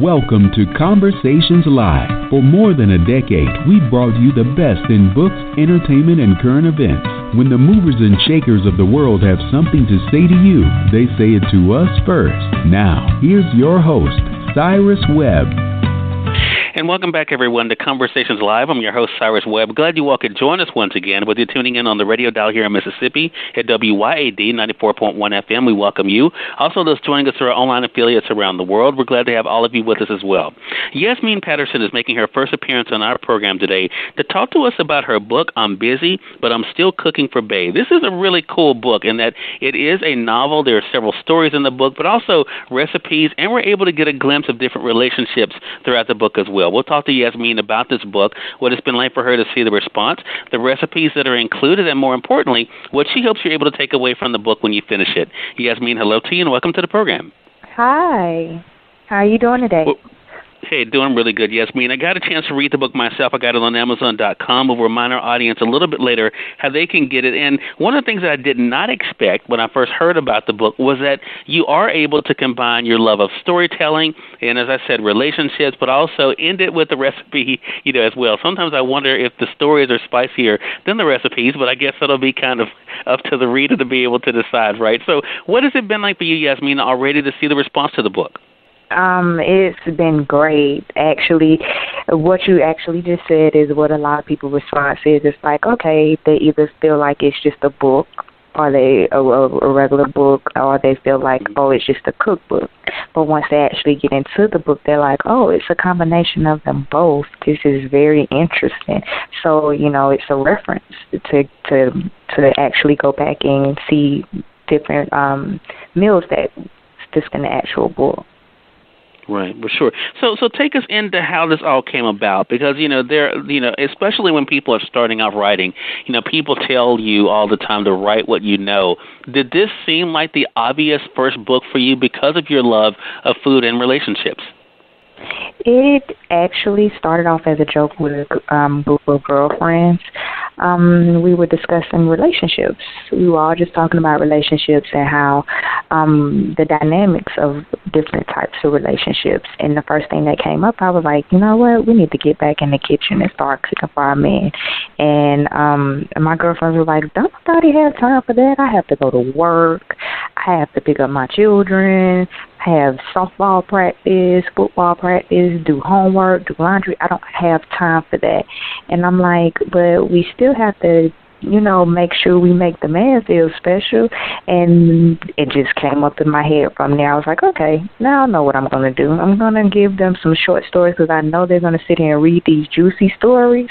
Welcome to Conversations Live. For more than a decade, we've brought you the best in books, entertainment, and current events. When the movers and shakers of the world have something to say to you, they say it to us first. Now, here's your host, Cyrus Webb. And welcome back, everyone, to Conversations Live. I'm your host, Cyrus Webb. Glad you all could join us once again, whether you're tuning in on the radio dial here in Mississippi at WYAD 94.1 FM. We welcome you. Also, those joining us through our online affiliates around the world, we're glad to have all of you with us as well. Yasmeen Patterson is making her first appearance on our program today to talk to us about her book, I'm Busy, but I'm Still Cooking for Bae. This is a really cool book in that it is a novel. There are several stories in the book, but also recipes, and we're able to get a glimpse of different relationships throughout the book as well. We'll talk to Yasmeen about this book, what it's been like for her to see the response, the recipes that are included, and more importantly, what she hopes you're able to take away from the book when you finish it. Yasmeen, hello to you and welcome to the program. Hi. How are you doing today? Well, hey, doing really good, Yasmeen. I got a chance to read the book myself. I got it on Amazon.com. We'll remind our audience a little bit later how they can get it. And one of the things that I did not expect when I first heard about the book was that you are able to combine your love of storytelling and, as I said, relationships, but also end it with the recipe, as well. Sometimes I wonder if the stories are spicier than the recipes, but I guess that'll be kind of up to the reader to be able to decide, right? So what has it been like for you, Yasmeen, already to see the response to the book? It's been great. Actually, what you actually just said is what a lot of people's response is. It's like, okay, they either feel like it's just a book, or they a regular book, or they feel like, oh, it's just a cookbook. But once they actually get into the book, they're like, oh, it's a combination of them both. This is very interesting. So, it's a reference to actually go back and see different meals that's in the actual book. Right, for sure. So take us into how this all came about, because especially when people are starting off writing, people tell you all the time to write what you know. Did this seem like the obvious first book for you because of your love of food and relationships? It actually started off as a joke with a group of girlfriends. We were discussing relationships. We were all just talking about relationships and how the dynamics of different types of relationships. And the first thing that came up, I was like, you know what? We need to get back in the kitchen and start cooking for our men. And my girlfriends were like, don't nobody have time for that. I have to go to work. I have to pick up my children, have softball practice, football practice, do homework, do laundry. I don't have time for that. And I'm like, but we still have to, make sure we make the man feel special. And it just came up in my head from there. I was like, okay, now I know what I'm going to do. I'm going to give them some short stories because I know they're going to sit here and read these juicy stories.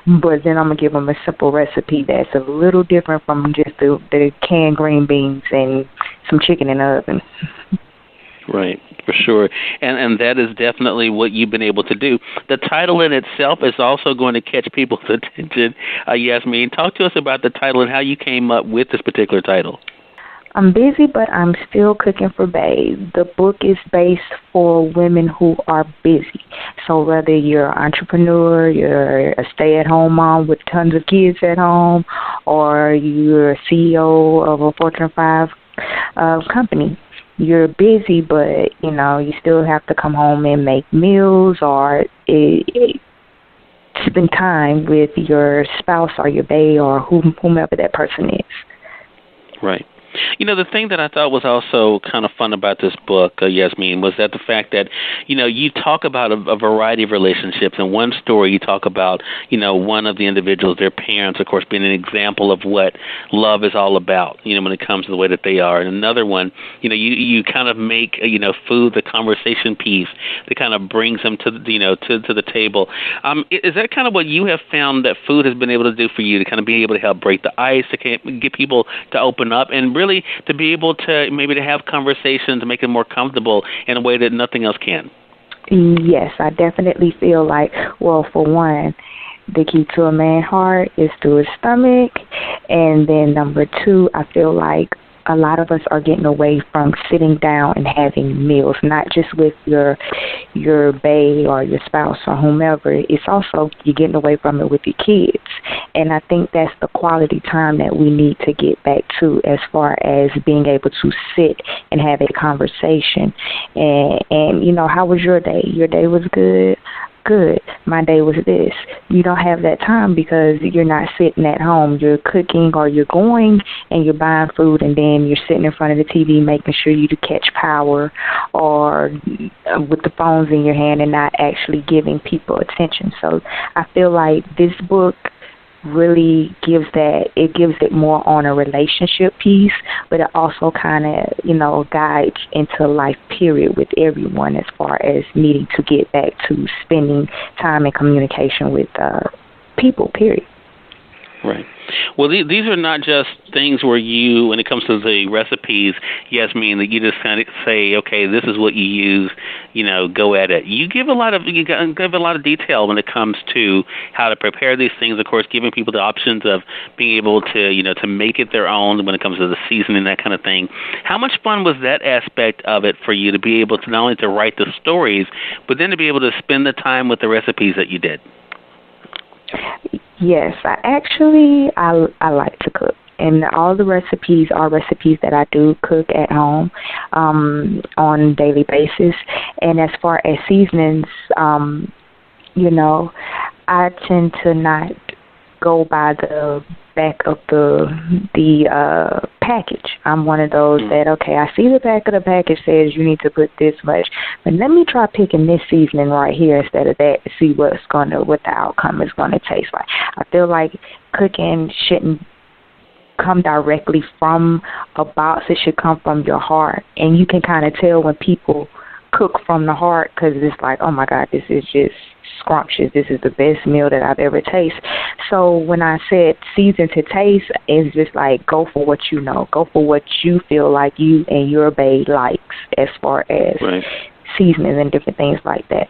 But then I'm going to give them a simple recipe that's a little different from just the canned green beans and some chicken in the oven. Right, for sure. And that is definitely what you've been able to do. The title in itself is also going to catch people's attention. Yasmeen, talk to us about the title and how you came up with this particular title. I'm busy, but I'm still cooking for bae. The book is based for women who are busy. So whether you're an entrepreneur, you're a stay-at-home mom with tons of kids at home, or you're a CEO of a Fortune 5 company, you're busy, but, you still have to come home and make meals or spend time with your spouse or your bae or whomever that person is. Right. The thing that I thought was also kind of fun about this book, Yasmeen, was that the fact that, you talk about a variety of relationships. In one story, you talk about, one of the individuals, their parents, of course, being an example of what love is all about, when it comes to the way that they are. And another one, you kind of make, food the conversation piece that kind of brings them to the table. Is that kind of what you have found that food has been able to do for you, to kind of be able to help break the ice, to get people to open up, and really to be able to maybe to have conversations and make it more comfortable in a way that nothing else can? Yes, I definitely feel like, well, for one, the key to a man's heart is through his stomach. And then number two, I feel like a lot of us are getting away from sitting down and having meals, not just with your bae or your spouse or whomever. It's also you're getting away from it with your kids. And I think that's the quality time that we need to get back to, as far as being able to sit and have a conversation. And you know, how was your day? Your day was good? Good. My day was this. You don't have that time because you're not sitting at home. You're cooking, or you're going and you're buying food, and then you're sitting in front of the TV making sure you catch power, or with the phones in your hand and not actually giving people attention. So I feel like this book really gives it more on a relationship piece, but it also kind of, you know, guides into life period with everyone, as far as needing to get back to spending time in communication with people, period. Right. Well, these are not just things where you, when it comes to the recipes, Yasmeen, that you just kind of say, okay, this is what you use, you know, go at it. You give a lot of detail when it comes to how to prepare these things. Of course, giving people the options of being able to, you know, to make it their own when it comes to the seasoning, that kind of thing. How much fun was that aspect of it for you, to be able to not only to write the stories, but then to be able to spend the time with the recipes that you did? Yes, I like to cook, and all the recipes are recipes that I do cook at home on a daily basis. And as far as seasonings, you know, I tend to not go by the back of the package. I'm one of those that, okay, I see the back of the package says you need to put this much, but let me try picking this seasoning right here instead of that to see what the outcome is going to taste like. I feel like cooking shouldn't come directly from a box. It should come from your heart, and you can kind of tell when people cook from the heart, because it's like, oh my God, this is just scrumptious. This is the best meal that I've ever tasted. So when I said season to taste, it's just like, go for what you know. Go for what you feel like you and your bae likes, as far as seasonings and different things like that.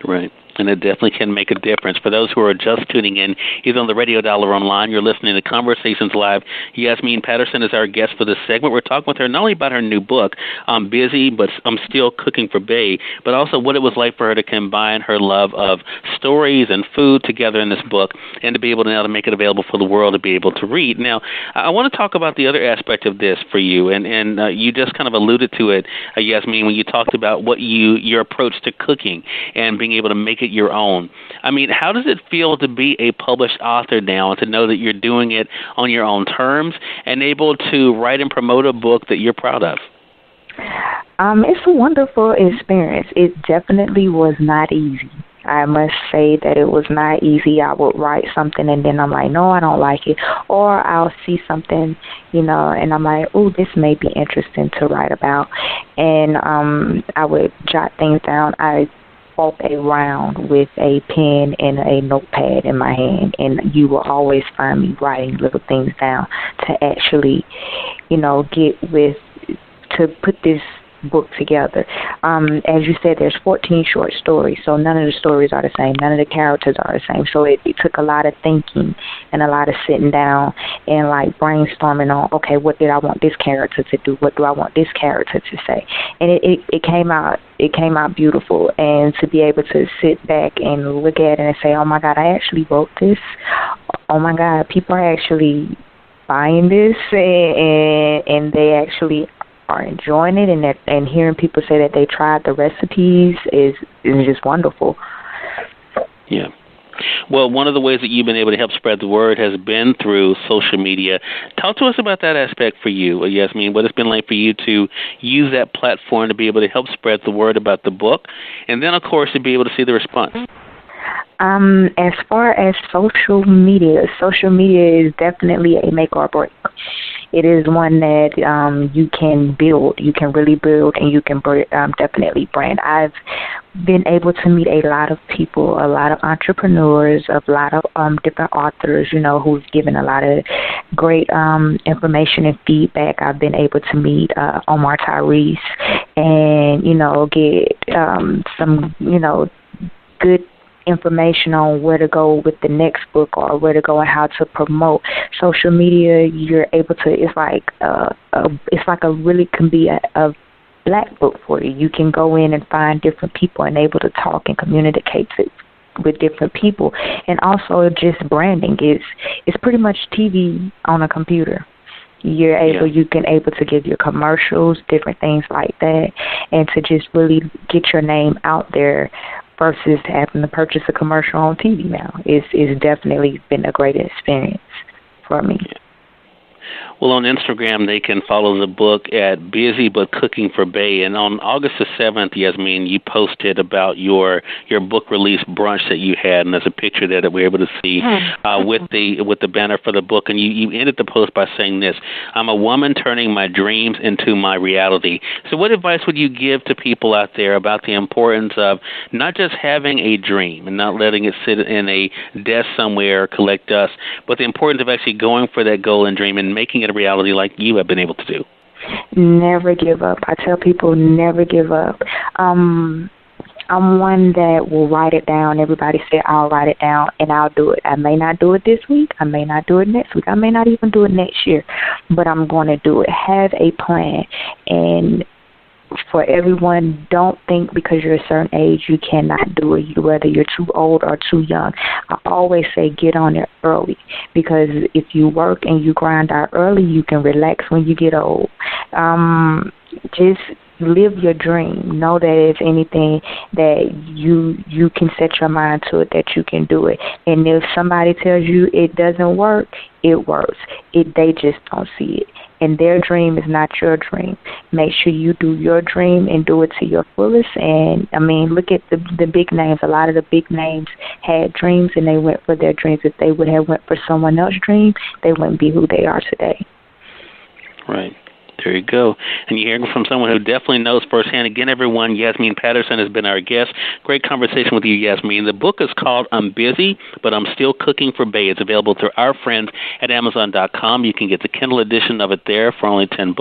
Right. And it definitely can make a difference. For those who are just tuning in, either on the radio dial or online, you're listening to Conversations Live. Yasmeen Patterson is our guest for this segment. We're talking with her not only about her new book, I'm Busy, but I'm Still Cooking for Bae, but also what it was like for her to combine her love of stories and food together in this book, and to be able to now to make it available for the world to be able to read. Now, I want to talk about the other aspect of this for you, and you just kind of alluded to it, Yasmeen, when you talked about what your approach to cooking and being able to make it your own. I mean, how does it feel to be a published author now, and to know that you're doing it on your own terms and able to write and promote a book that you're proud of? It's a wonderful experience. It definitely was not easy. I must say that it was not easy. I would write something and then I'm like, no, I don't like it. Or I'll see something, you know, and I'm like, oh, this may be interesting to write about. And I would jot things down. I walk around with a pen and a notepad in my hand, and you will always find me writing little things down to actually, you know, to put this book together. As you said, there's 14 short stories, so none of the stories are the same. None of the characters are the same. So it took a lot of thinking and a lot of sitting down and like brainstorming on, okay, what did I want this character to do? What do I want this character to say? And it came out. It came out beautiful. And to be able to sit back and look at it and say, oh my God, I actually wrote this. Oh my God, people are actually buying this, and they actually are enjoying it, and hearing people say that they tried the recipes is just wonderful. Yeah. Well, one of the ways that you've been able to help spread the word has been through social media. Talk to us about that aspect for you, Yasmeen. What it's been like for you to use that platform to be able to help spread the word about the book, and then, of course, to be able to see the response. As far as social media is definitely a make or break. It is one that you can build, you can really build, and you can definitely brand. I've been able to meet a lot of people, a lot of entrepreneurs, a lot of different authors, you know, who've given a lot of great information and feedback. I've been able to meet Omar Tyrese and, you know, get some, you know, good information on where to go with the next book or where to go and how to promote. Social media, you're able to. It's like really can be a black book for you. You can go in and find different people and able to talk and communicate with different people. And also just branding is pretty much TV on a computer. You can able to give your commercials, different things like that, and to just really get your name out there versus having to purchase a commercial on TV now. It's definitely been a great experience for me. Well, on Instagram, they can follow the book at Busy But Cooking for Bae. And on August the 7th, Yasmeen, you posted about your book release brunch that you had, and there's a picture there that we're able to see with the banner for the book. And you ended the post by saying this: "I'm a woman turning my dreams into my reality." So what advice would you give to people out there about the importance of not just having a dream and not letting it sit in a desk somewhere or collect dust, but the importance of actually going for that goal and dream and making it a reality like you have been able to do? Never give up. I tell people never give up. I'm one that will write it down. Everybody say I'll write it down and I'll do it. I may not do it this week. I may not do it next week. I may not even do it next year, but I'm going to do it. Have a plan. And for everyone, don't think because you're a certain age you cannot do it, whether you're too old or too young. I always say get on it early, because if you work and you grind out early, you can relax when you get old. Just live your dream. Know that if anything that you can set your mind to it, that you can do it. And if somebody tells you it doesn't work, it works. They just don't see it. And their dream is not your dream. Make sure you do your dream and do it to your fullest. And, I mean, look at the big names. A lot of the big names had dreams, and they went for their dreams. If they would have went for someone else's dream, they wouldn't be who they are today. Right. There you go. And you're hearing from someone who definitely knows firsthand. Again, everyone, Yasmeen Patterson has been our guest. Great conversation with you, Yasmeen. The book is called I'm Busy, But I'm Still Cooking for Bae. It's available through our friends at Amazon.com. You can get the Kindle edition of it there for only $10.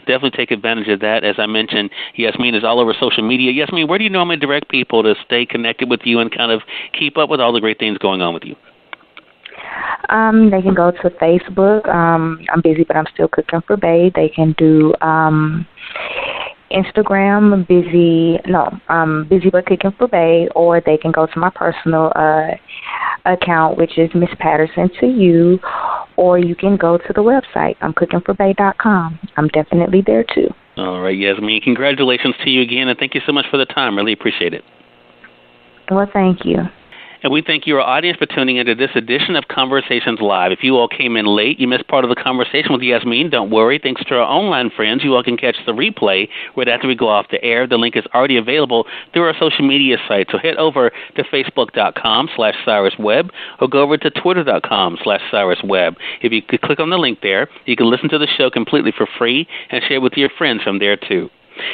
Definitely take advantage of that. As I mentioned, Yasmeen is all over social media. Yasmeen, where do you normally direct people to stay connected with you and kind of keep up with all the great things going on with you? They can go to Facebook. I'm Busy, But I'm Still Cooking for Bae. They can do Instagram, Busy But Cooking for Bae, or they can go to my personal account, which is Miss Patterson to you, or you can go to the website, I'mCookingForBae.com. I'm definitely there too. All right, Yasmeen, congratulations to you again, and thank you so much for the time. Really appreciate it. Well, thank you. And we thank your audience for tuning into this edition of Conversations Live. If you all came in late, you missed part of the conversation with Yasmeen, don't worry. Thanks to our online friends, you all can catch the replay right after we go off the air. The link is already available through our social media site. So head over to Facebook.com/Cyrus Webb or go over to Twitter.com/Cyrus Webb. If you could click on the link there, you can listen to the show completely for free and share with your friends from there too.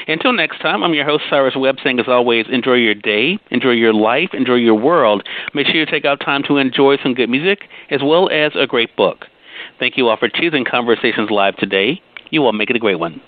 Until next time, I'm your host, Cyrus Webb, saying as always, enjoy your day, enjoy your life, enjoy your world. Make sure you take out time to enjoy some good music as well as a great book. Thank you all for choosing Conversations Live today. You all make it a great one.